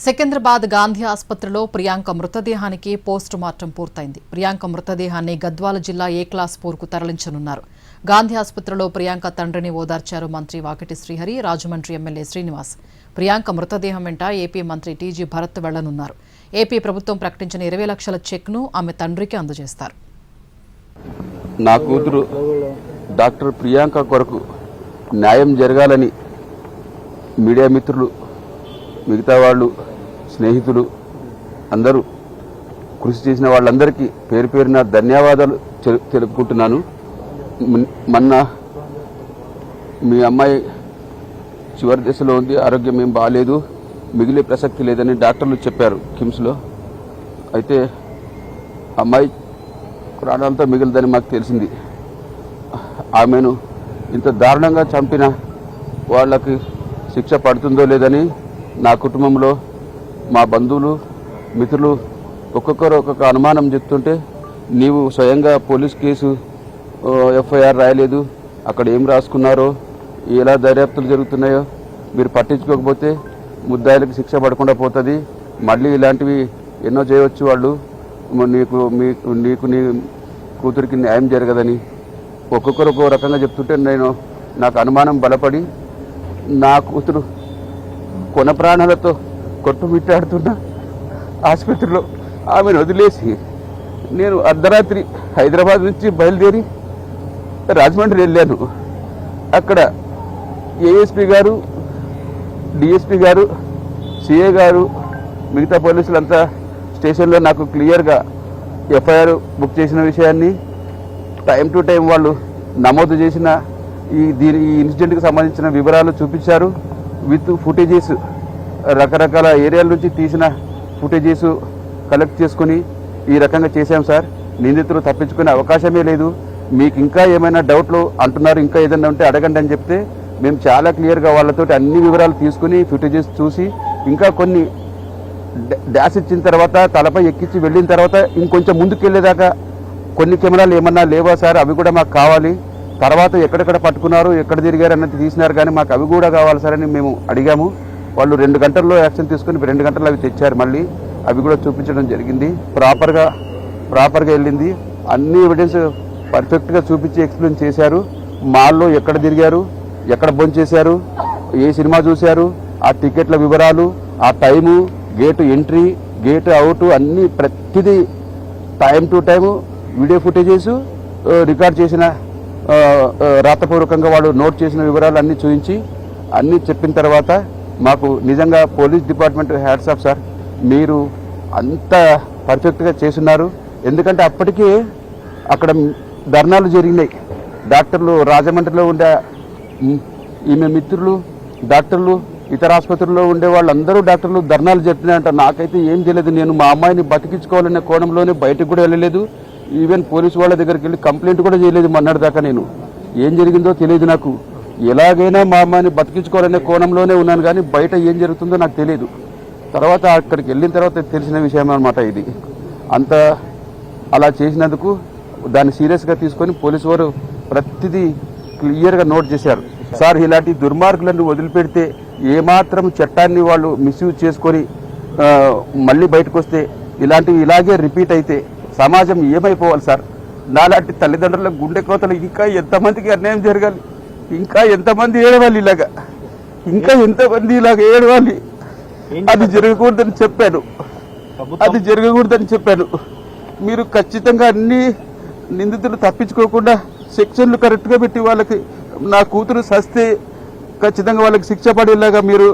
సికింద్రాబాద్ గాంధీ ఆసుపత్రిలో ప్రియాంక మృతదేహానికి post mortem పూర్తయింది. ప్రియాంక మృతదేహాన్ని గద్వాల జిల్లా ఏ క్లాస్ 4కు తరలించనున్నారు. గాంధీ ఆసుపత్రిలో ప్రియాంక తండ్రిని ఓదార్చారు మంత్రి వాకిటి శ్రీహరి, రాజమండ్రి ఎమ్మెల్యే శ్రీనివాస్. ప్రియాంక మృతదేహం వెంట ఏపీ మంత్రి టీజీ భరత్ వెళ్లనున్నారు. ఏపీ ప్రభుత్వం ప్రకటించిన 20 లక్షల చెక్ను ఆమె తండ్రికి అందజేస్తారు. నా కూతురు డాక్టర్ ప్రియాంక కొరకు న్యాయం జరగాలని మీడియా మిత్రులు, మిగతా వాళ్ళు, స్నేహితులు అందరూ కృషి చేసిన వాళ్ళందరికీ పేరు పేరున ధన్యవాదాలు తెలుపుకుంటున్నాను. మొన్న మీ అమ్మాయి చివరి దశలో ఉంది, ఆరోగ్యం ఏం బాగాలేదు, మిగిలే ప్రసక్తి లేదని డాక్టర్లు చెప్పారు కిమ్స్లో. అయితే అమ్మాయి ప్రాణాలతో మిగిలిదని మాకు తెలిసింది. ఆమెను ఇంత దారుణంగా చంపిన వాళ్ళకి శిక్ష పడుతుందో లేదని నా కుటుంబంలో మా బంధువులు, మిత్రులు ఒక్కొక్కరు ఒక్కొక్క అనుమానం చెప్తుంటే, నీవు స్వయంగా పోలీస్ కేసు ఎఫ్ఐఆర్ రాయలేదు, అక్కడ ఏం రాసుకున్నారో, ఎలా దర్యాప్తులు జరుగుతున్నాయో మీరు పట్టించుకోకపోతే ముద్దాయిలకు శిక్ష పడకుండా పోతుంది, మళ్ళీ ఇలాంటివి ఎన్నో చేయవచ్చు వాళ్ళు, నీకు నీ కూతురికి న్యాయం జరగదని ఒక్కొక్కరు ఒక్కో రకంగా చెప్తుంటే నాకు అనుమానం బలపడి నా కూతురు కొన ప్రాణాలతో కొట్టుమిట్టాడుతున్న ఆసుపత్రిలో ఆమెను వదిలేసి నేను అర్ధరాత్రి హైదరాబాద్ నుంచి బయలుదేరి రాజమండ్రి వెళ్ళాను. అక్కడ ఏఎస్పీ గారు, డిఎస్పీ గారు, సిఏ గారు, మిగతా పోలీసులంతా స్టేషన్లో నాకు క్లియర్గా ఎఫ్ఐఆర్ బుక్ చేసిన విషయాన్ని, టైం టు టైం వాళ్ళు నమోదు చేసిన ఈ ఇన్సిడెంట్కి సంబంధించిన వివరాలు చూపించారు. విత్ ఫుటేజెస్, రకరకాల ఏరియాల నుంచి తీసిన ఫుటేజెస్ కలెక్ట్ చేసుకుని ఈ రకంగా చేశాం సార్. నిందితులు తప్పించుకునే అవకాశమే లేదు. మీకు ఇంకా ఏమైనా డౌట్లు అంటున్నారు, ఇంకా ఏదైనా ఉంటే అడగండి అని చెప్తే మేము చాలా క్లియర్గా వాళ్ళతో అన్ని వివరాలు తీసుకుని ఫుటేజెస్ చూసి, ఇంకా కొన్ని డాష్ ఇచ్చిన తర్వాత తలపై ఎక్కించి వెళ్ళిన తర్వాత ఇంకొంచెం ముందుకు వెళ్ళేదాకా కొన్ని కెమెరాలు ఏమన్నా లేవా సార్, అవి కూడా మాకు కావాలి. తర్వాత ఎక్కడెక్కడ పట్టుకున్నారు, ఎక్కడ తిరిగారు అన్నది తీసినారు, కానీ మాకు అవి కూడా కావాలి సార్ అని మేము అడిగాము. వాళ్ళు 2 గంటల్లో యాక్షన్ తీసుకుని 2 గంటల్లో అవి తెచ్చారు. మళ్ళీ అవి కూడా చూపించడం జరిగింది. ప్రాపర్గా వెళ్ళింది. అన్ని ఎవిడెన్స్ పర్ఫెక్ట్గా చూపించి ఎక్స్ప్లెయిన్ చేశారు. మాల్లో ఎక్కడ తిరిగారు, ఎక్కడ భోంచేశారు, ఏ సినిమా చూశారు, ఆ టికెట్ల వివరాలు, ఆ time, gate entry, gate out, అన్నీ ప్రతిదీ time to time video footages, record చేసిన రాతపూర్వకంగా వాళ్ళు నోట్ చేసిన వివరాలు అన్నీ చూపించి అన్నీ చెప్పిన తర్వాత మాకు నిజంగా police department hats off sir. మీరు అంత పర్ఫెక్ట్గా చేస్తున్నారు. ఎందుకంటే అప్పటికే అక్కడ ధర్నాలు జరిగినాయి. డాక్టర్లు, రాజమండ్రిలో ఉండే ఈమె మిత్రులు డాక్టర్లు, ఇతర ఆసుపత్రుల్లో ఉండే వాళ్ళందరూ డాక్టర్లు ధర్నాలు జరుగుతున్నాయంట. నాకైతే ఏం తెలియదు. నేను మా అమ్మాయిని బతికించుకోవాలనే కోణంలోనే బయటకు కూడా వెళ్ళలేదు. ఈవెన్ పోలీసు వాళ్ళ దగ్గరికి వెళ్ళి కంప్లైంట్ కూడా చేయలేదు మొన్నటిదాకా. నేను ఏం జరిగిందో తెలియదు. నాకు ఎలాగైనా మా అమ్మాయిని బతికించుకోవాలనే కోణంలోనే ఉన్నాను, కానీ బయట ఏం జరుగుతుందో నాకు తెలియదు. తర్వాత అక్కడికి వెళ్ళిన తర్వాత తెలిసిన విషయం అన్నమాట ఇది. అంత అలా చేసినందుకు దాన్ని సీరియస్గా తీసుకొని పోలీసు వారు ప్రతిదీ క్లియర్గా నోట్ చేశారు. సార్, ఇలాంటి దుర్మార్గులను వదిలిపెడితే ఏమాత్రం చట్టాన్ని వాళ్ళు మిస్యూజ్ చేసుకొని మళ్ళీ బయటకు వస్తే ఇలాగే రిపీట్ అయితే సమాజం ఏమైపోవాలి సార్? నాలాంటి తల్లిదండ్రుల గుండె కోతలు ఇంకా ఎంతమందికి అన్యాయం జరగాలి, ఇంకా ఎంతమంది ఏడవాలి, ఇంకా ఎంతమంది ఇలాగ ఏడవాలి. అది జరగకూడదని చెప్పాను. మీరు ఖచ్చితంగా అన్ని నిందితులు తప్పించుకోకుండా సెక్షన్లు కరెక్ట్గా పెట్టి వాళ్ళకి, నా కూతురు సస్తే ఖచ్చితంగా వాళ్ళకి శిక్ష పడేలాగా మీరు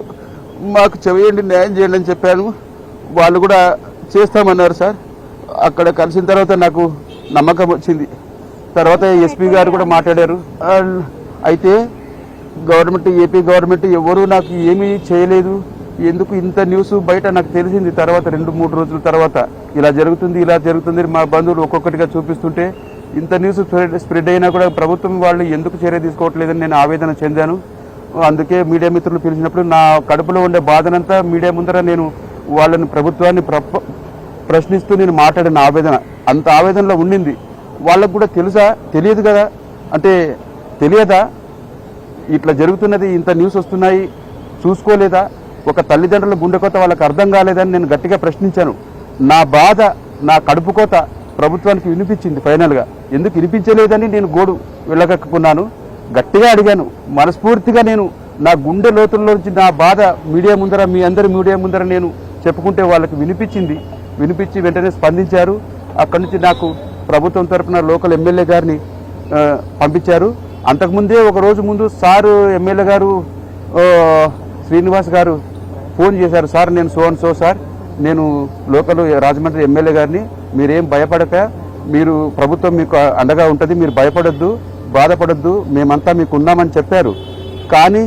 మాకు చేయండి, న్యాయం చేయండి అని చెప్పాను. వాళ్ళు కూడా చేస్తామన్నారు సార్. అక్కడ కలిసిన తర్వాత నాకు నమ్మకం వచ్చింది. తర్వాత ఎస్పీ గారు కూడా మాట్లాడారు. అయితే ఏపీ గవర్నమెంట్ ఎవరూ నాకు ఏమీ చేయలేదు, ఎందుకు ఇంత న్యూస్ బయట నాకు తెలిసింది. తర్వాత 2-3 రోజుల తర్వాత ఇలా జరుగుతుంది మా బంధువులు ఒక్కొక్కటిగా చూపిస్తుంటే, ఇంత న్యూస్ స్ప్రెడ్ అయినా కూడా ప్రభుత్వం వాళ్ళు ఎందుకు చర్య తీసుకోవట్లేదని నేను ఆవేదన చెందాను. అందుకే మీడియా మిత్రులు పిలిచినప్పుడు నా కడుపులో ఉండే బాధనంతా మీడియా ముందర నేను వాళ్ళని, ప్రభుత్వాన్ని ప్రశ్నిస్తూ నేను మాట్లాడిన ఆవేదన, అంత ఆవేదనలో ఉండింది. వాళ్ళకు కూడా తెలియదు కదా, అంటే తెలియదా ఇట్లా జరుగుతున్నది, ఇంత న్యూస్ వస్తున్నాయి, చూసుకోలేదా? ఒక తల్లిదండ్రుల గుండెకోత వాళ్ళకి అర్థం కాలేదని నేను గట్టిగా ప్రశ్నించాను. నా బాధ, నా కడుపు కోత ప్రభుత్వానికి వినిపించింది. ఫైనల్గా ఎందుకు వినిపించలేదని నేను గోడు వెళ్ళగక్కున్నాను. గట్టిగా అడిగాను, మనస్ఫూర్తిగా నేను నా గుండె లోతుల్లోంచి నా బాధ మీడియా ముందర, మీ అందరి మీడియా ముందర నేను చెప్పుకుంటే వాళ్ళకి వినిపించి వెంటనే స్పందించారు. అక్కడి నుంచి నాకు ప్రభుత్వం తరఫున లోకల్ ఎమ్మెల్యే గారిని పంపించారు. అంతకుముందే ఒక రోజు ముందు సారు ఎమ్మెల్యే గారు శ్రీనివాస్ గారు ఫోన్ చేశారు. సార్ నేను సో సార్, నేను లోకల్ రాజమండ్రి ఎమ్మెల్యే గారిని, మీరేం భయపడక, మీరు ప్రభుత్వం మీకు అండగా ఉంటుంది, మీరు భయపడొద్దు, బాధపడొద్దు, మేమంతా మీకు ఉన్నామని చెప్పారు. కానీ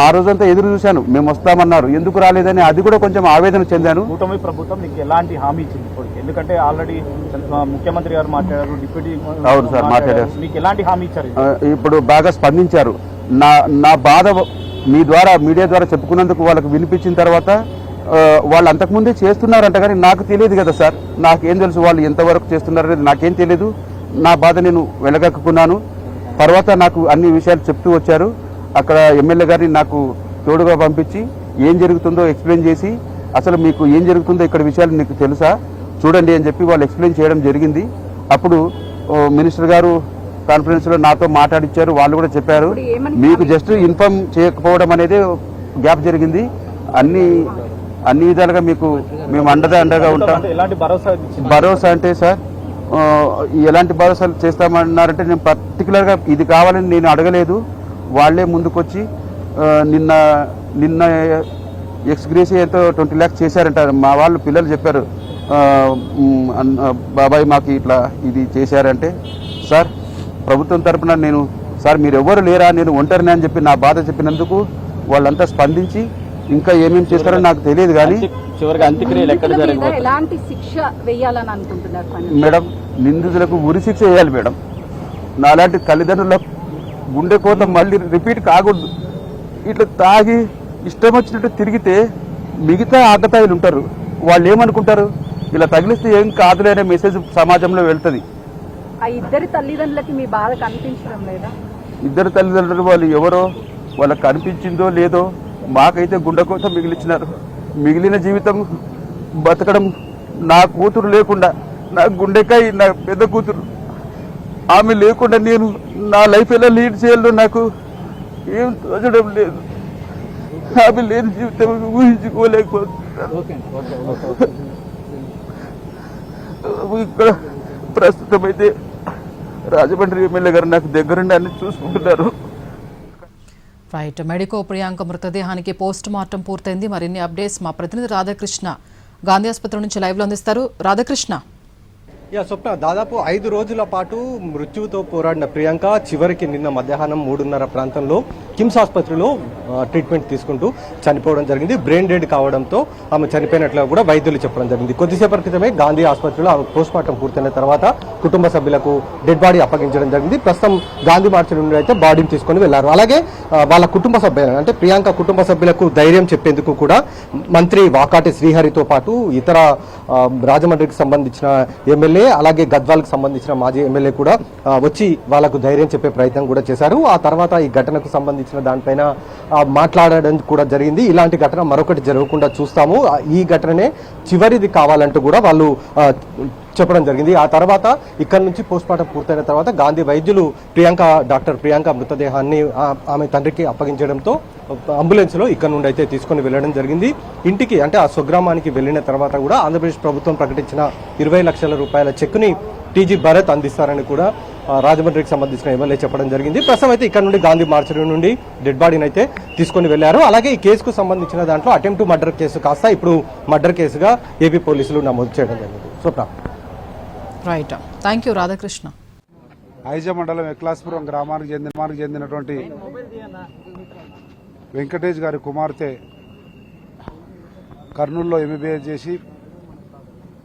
ఆ రోజంతా ఎదురు చూశాను, మేము వస్తామన్నారు, ఎందుకు రాలేదని అది కూడా కొంచెం ఆవేదన చెందాను. కూటమి ప్రభుత్వం మీకు ఎలాంటి హామీ ఇచ్చింది ఇప్పటికి? ఎందుకంటే ఆల్రెడీ ముఖ్యమంత్రి గారు మాట్లాడారు, డిప్యూటీ అవును సార్ మాట్లాడారు. మీకు ఎలాంటి హామీ ఇచ్చారు? ఇప్పుడు బాగా స్పందించారు. నా బాధ మీ ద్వారా, మీడియా ద్వారా చెప్పుకున్నందుకు వాళ్ళకి వినిపించిన తర్వాత వాళ్ళు అంతకుముందే చేస్తున్నారంట, కానీ నాకు తెలియదు కదా సార్. నాకేం తెలుసు వాళ్ళు ఎంతవరకు చేస్తున్నారనేది నాకేం తెలియదు. నా బాధ నేను వెలగక్కున్నాను. తర్వాత నాకు అన్ని విషయాలు చెప్తూ వచ్చారు. అక్కడ ఎమ్మెల్యే గారిని నాకు తోడుగా పంపించి ఏం జరుగుతుందో ఎక్స్ప్లెయిన్ చేసి, అసలు మీకు ఏం జరుగుతుందో ఇక్కడ విషయాలు మీకు తెలుసా చూడండి అని చెప్పి వాళ్ళు ఎక్స్ప్లెయిన్ చేయడం జరిగింది. అప్పుడు మినిస్టర్ గారు కాన్ఫరెన్స్లో నాతో మాట్లాడిచ్చారు. వాళ్ళు కూడా చెప్పారు, మీకు జస్ట్ ఇన్ఫార్మ్ చేయకపోవడం అనేది గ్యాప్ జరిగింది, అన్ని విధాలుగా మీకు మేము అండగా ఉంటాం. భరోసా అంటే సార్ ఎలాంటి భరోసాలు చేస్తామన్నారంటే, నేను పర్టికులర్గా ఇది కావాలని నేను అడగలేదు. వాళ్లే ముందుకొచ్చి నిన్న ఎక్స్గ్రేసియా ఎంతో 20 lakhs చేశారంట. మా వాళ్ళు పిల్లలు చెప్పారు, బాబాయ్ మాకు ఇట్లా ఇది చేశారంటే, సార్ ప్రభుత్వం తరఫున నేను, సార్ మీరు ఎవరు లేరా, నేను ఒంటరినే అని చెప్పి నా బాధ చెప్పినందుకు వాళ్ళంతా స్పందించి ఇంకా ఏమేమి చేస్తారో నాకు తెలియదు. కానీ చివరికి అంత్యక్రియలు ఎక్కడ జరగబోతుంది? ఎలాంటి శిక్ష వేయాలని అనుకుంటున్నారు మేడం? నిందితులకు ఉరి శిక్ష వేయాలి మేడం. నాలాంటి తల్లిదండ్రుల గుండె కోత మళ్ళీ రిపీట్ కాకూడదు. ఇట్లా తాగి ఇష్టం వచ్చినట్టు తిరిగితే మిగతా ఆకతాయిలు ఉంటారు, వాళ్ళు ఏమనుకుంటారు, ఇలా తగిలిస్తే ఏం కాదులే అనే మెసేజ్ సమాజంలో వెళ్తుంది. ఆ ఇద్దరి తల్లిదండ్రులకి మీ బాధ కనిపించడం లేదా? ఇద్దరు తల్లిదండ్రులు వాళ్ళు ఎవరో వాళ్ళకి కనిపించిందో లేదో, మాకైతే గుండె కోత మిగిలిచ్చినారు. మిగిలిన జీవితం బతకడం, నా కూతురు లేకుండా, నా గుండెకాయ నా పెద్ద కూతురు, ఆమె లేకుండా నేను నా లైఫ్ ఎలా లీడ్ చేయాలో నాకు ఏం తోచడం లేదు. ఆమె లేని జీవితం ఊహించుకోలేకపోతున్నాను. ఇక్కడ ప్రస్తుతం అయితే రాజమండ్రి ఎమ్మెల్యే గారు నాకు దగ్గరుండి అన్ని చూసుకుంటున్నారు. రైట్. మెడికో ప్రియాంక మృతదేహానికి పోస్ట్ మార్టం పూర్తయింది. మరిన్ని అప్డేట్స్ మా ప్రతినిధి రాధాకృష్ణ గాంధీ ఆసుపత్రి నుంచి లైవ్లో అందిస్తారు. రాధాకృష్ణ. స్వప్న, దాదాపు 5 రోజుల పాటు మృత్యువుతో పోరాడిన ప్రియాంక చివరికి నిన్న మధ్యాహ్నం 3:30 ప్రాంతంలో కిమ్స్ ఆసుపత్రిలో ట్రీట్మెంట్ తీసుకుంటూ చనిపోవడం జరిగింది. బ్రెయిన్ డెడ్ కావడంతో ఆమె చనిపోయినట్లుగా కూడా వైద్యులు చెప్పడం జరిగింది. కొద్దిసేపటి క్రితమే గాంధీ ఆసుపత్రిలో ఆమె పోస్ట్ మార్టం పూర్తయిన తర్వాత కుటుంబ సభ్యులకు డెడ్ బాడీ అప్పగించడం జరిగింది. ప్రస్తుతం గాంధీ మార్చి నుండి అయితే బాడీని తీసుకొని వెళ్లారు. అలాగే వాళ్ళ కుటుంబ సభ్యులు, అంటే ప్రియాంక కుటుంబ సభ్యులకు ధైర్యం చెప్పేందుకు కూడా మంత్రి వాకాటి శ్రీహరితో పాటు ఇతర రాజమండ్రికి సంబంధించిన ఎమ్మెల్యే, అలాగే గద్వాల్కి సంబంధించిన మాజీ ఎమ్మెల్యే కూడా వచ్చి వాళ్ళకు ధైర్యం చెప్పే ప్రయత్నం కూడా చేశారు. ఆ తర్వాత ఈ ఘటనకు సంబంధించిన దానిపైన మాట్లాడడం కూడా జరిగింది. ఇలాంటి ఘటన మరొకటి జరగకుండా చూస్తాము, ఈ ఘటననే చివరిది కావాలంటూ కూడా వాళ్ళు చెప్పడం జరిగింది. ఆ తర్వాత ఇక్కడ నుంచి పోస్ట్ మార్టం పూర్తయిన తర్వాత గాంధీ వైద్యులు డాక్టర్ ప్రియాంక మృతదేహాన్ని ఆమె తండ్రికి అప్పగించడంతో అంబులెన్స్లో ఇక్కడ నుండి అయితే తీసుకొని వెళ్ళడం జరిగింది. ఇంటికి, అంటే ఆ స్వగ్రామానికి వెళ్ళిన తర్వాత కూడా ఆంధ్రప్రదేశ్ ప్రభుత్వం ప్రకటించిన 20 లక్షల రూపాయల చెక్కుని టీజీ భరత్ అందిస్తారని కూడా రాజమండ్రికి సంబంధించిన ఎమ్మెల్యే చెప్పడం జరిగింది. ప్రస్తుతం అయితే ఇక్కడ నుండి గాంధీ మార్చరీ నుండి డెడ్ బాడీని అయితే తీసుకొని వెళ్లారు. అలాగే ఈ కేసుకు సంబంధించిన దాంట్లో అటెంప్ట్ టు మర్డర్ కేసు కాస్త ఇప్పుడు మర్డర్ కేసుగా ఏపీ పోలీసులు నమోదు చేయడం జరిగింది. Swapna. Right, thank you Radhakrishna. Aija మండలం ఎక్లాస్పురం గ్రామానికి చెందినటువంటి వెంకటేష్ గారి కుమార్తె కర్నూలులో ఎంబీబీఎస్ చేసి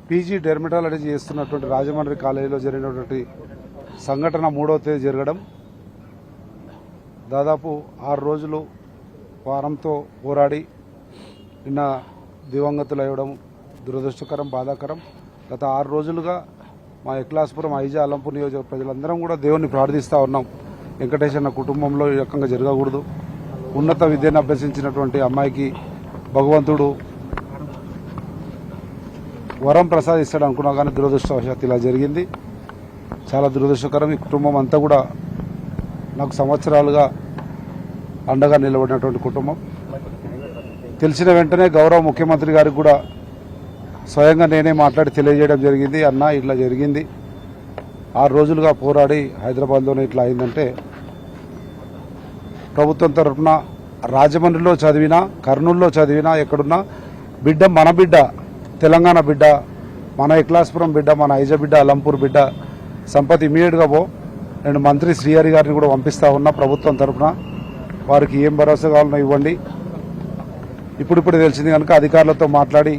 పీజీ డెర్మటాలజీ చేస్తున్నటువంటి రాజమండ్రి కాలేజీలో జరిగినటువంటి సంఘటన 3వ తేదీ జరగడం, దాదాపు 6 రోజులు వారంతో పోరాడి నిన్న దివంగతులయ్యడం దురదృష్టకరం, బాధాకరం. గత 6 రోజులుగా మా ఎక్లాస్పురం, ఐజా, అలంపూర్ నియోజక ప్రజలందరం కూడా దేవుణ్ణి ప్రార్థిస్తూ ఉన్నాం. వెంకటేష్ అన్న కుటుంబంలో ఈ రకంగా జరగకూడదు. ఉన్నత విద్యను అభ్యసించినటువంటి అమ్మాయికి భగవంతుడు వరం ప్రసాదిస్తాడు అనుకున్నా కానీ దురదృష్టవశాత్తు ఇలా జరిగింది. చాలా దురదృష్టకరం. ఈ కుటుంబం అంతా కూడా నాకు సంవత్సరాలుగా అండగా నిలబడినటువంటి కుటుంబం. తెలిసిన వెంటనే గౌరవ ముఖ్యమంత్రి గారికి కూడా స్వయంగా నేనే మాట్లాడి తెలియజేయడం జరిగింది. అన్న ఇట్లా జరిగింది, 6 రోజులుగా పోరాడి హైదరాబాద్లోనే ఇట్లా అయిందంటే ప్రభుత్వం తరఫున రాజమండ్రిలో చదివినా, కర్నూలులో చదివినా, ఎక్కడున్నా బిడ్డ మన బిడ్డ, తెలంగాణ బిడ్డ, మన ఎక్లాస్పురం బిడ్డ, మన ఐజ బిడ్డ, అలంపూర్ బిడ్డ, సంపత్ ఇమీడియట్గా నేను మంత్రి శ్రీహరి గారిని కూడా పంపిస్తా ఉన్నా ప్రభుత్వం తరఫున. వారికి ఏం భరోసా కావాలనో ఇవ్వండి. ఇప్పుడిప్పుడు తెలిసింది కనుక అధికారులతో మాట్లాడి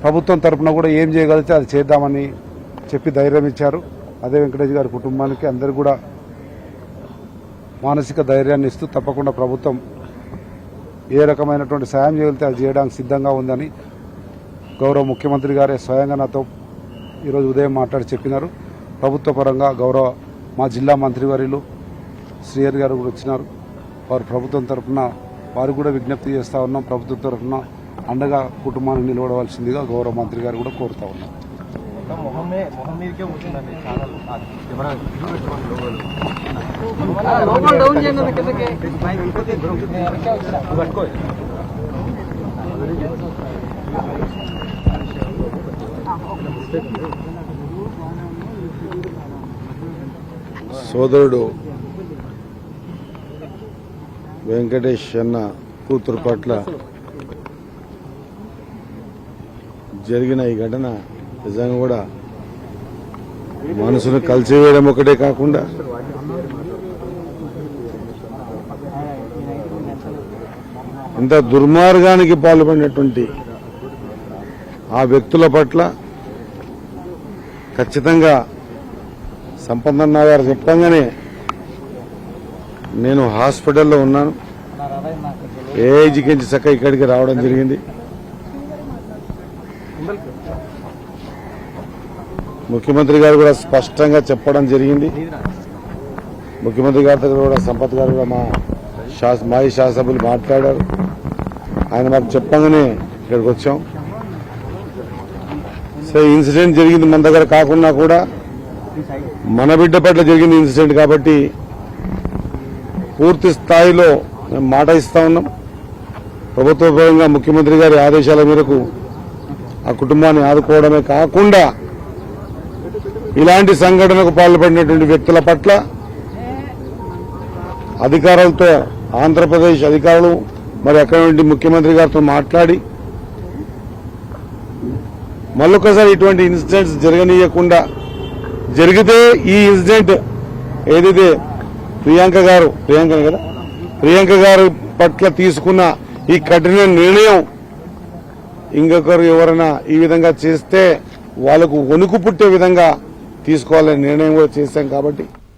ప్రభుత్వం తరఫున కూడా ఏం చేయగలిగితే అది చేద్దామని చెప్పి ధైర్యం ఇచ్చారు. అదే వెంకటేష్ గారి కుటుంబానికి అందరూ కూడా మానసిక ధైర్యాన్ని ఇస్తూ తప్పకుండా ప్రభుత్వం ఏ రకమైనటువంటి సాయం చేయగలిగితే అది చేయడానికి సిద్ధంగా ఉందని గౌరవ ముఖ్యమంత్రి గారే స్వయంగా నాతో ఈరోజు ఉదయం మాట్లాడి చెప్పినారు. ప్రభుత్వ పరంగా గౌరవ మా జిల్లా మంత్రివర్యులు శ్రీహరి గారు కూడా వచ్చినారు. వారు ప్రభుత్వం తరఫున వారు కూడా విజ్ఞప్తి చేస్తూ ఉన్నాం. ప్రభుత్వం తరఫున అండగా కుటుంబాన్ని నిలబడవలసిందిగా గౌరవ మంత్రి గారు కూడా కోరుతా ఉన్నాం. సోదరుడు వెంకటేష్ అన్న కూతురు పట్ల జరిగిన ఈ ఘటన నిజంగా కూడా మనసును కలిసివేయడం ఒకటే కాకుండా ఇంత దుర్మార్గానికి పాల్పడినటువంటి ఆ వ్యక్తుల పట్ల ఖచ్చితంగా సంపదన్న గారు చెప్పంగానే నేను హాస్పిటల్లో ఉన్నాను. ఏజ్కించి చక్క ఇక్కడికి రావడం జరిగింది. ముఖ్యమంత్రి గారు కూడా స్పష్టంగా చెప్పడం జరిగింది. ముఖ్యమంత్రి గారి దగ్గర కూడా సంపత్ గారు కూడా మాజీ శాసనసభ్యులు మాట్లాడారు. ఆయన మాకు చెప్పంగానే ఇక్కడికి వచ్చాం. సో ఇన్సిడెంట్ జరిగింది మన దగ్గర కాకుండా కూడా మన బిడ్డ పట్ల జరిగింది ఇన్సిడెంట్ కాబట్టి పూర్తి స్థాయిలో మేము మాట ఇస్తా ఉన్నాం. ప్రభుత్వ పరంగా ముఖ్యమంత్రి గారి ఆదేశాల మేరకు ఆ కుటుంబాన్ని ఆదుకోవడమే కాకుండా ఇలాంటి సంఘటనకు పాల్పడినటువంటి వ్యక్తుల పట్ల అధికారులతో ఆంధ్రప్రదేశ్ అధికారులు మరి అక్కడ నుండి ముఖ్యమంత్రి గారితో మాట్లాడి మళ్ళొకసారి ఇటువంటి ఇన్సిడెంట్స్ జరగనీయకుండా, జరిగితే ఈ ఇన్సిడెంట్ ఏదైతే ప్రియాంక గారు పట్ల తీసుకున్న ఈ కఠిన నిర్ణయం ఇంకొకరు ఎవరైనా ఈ విధంగా చేస్తే వాళ్లకు వణుకు పుట్టే విధంగా తీసుకోవాలనే నిర్ణయం కూడా చేశాం కాబట్టి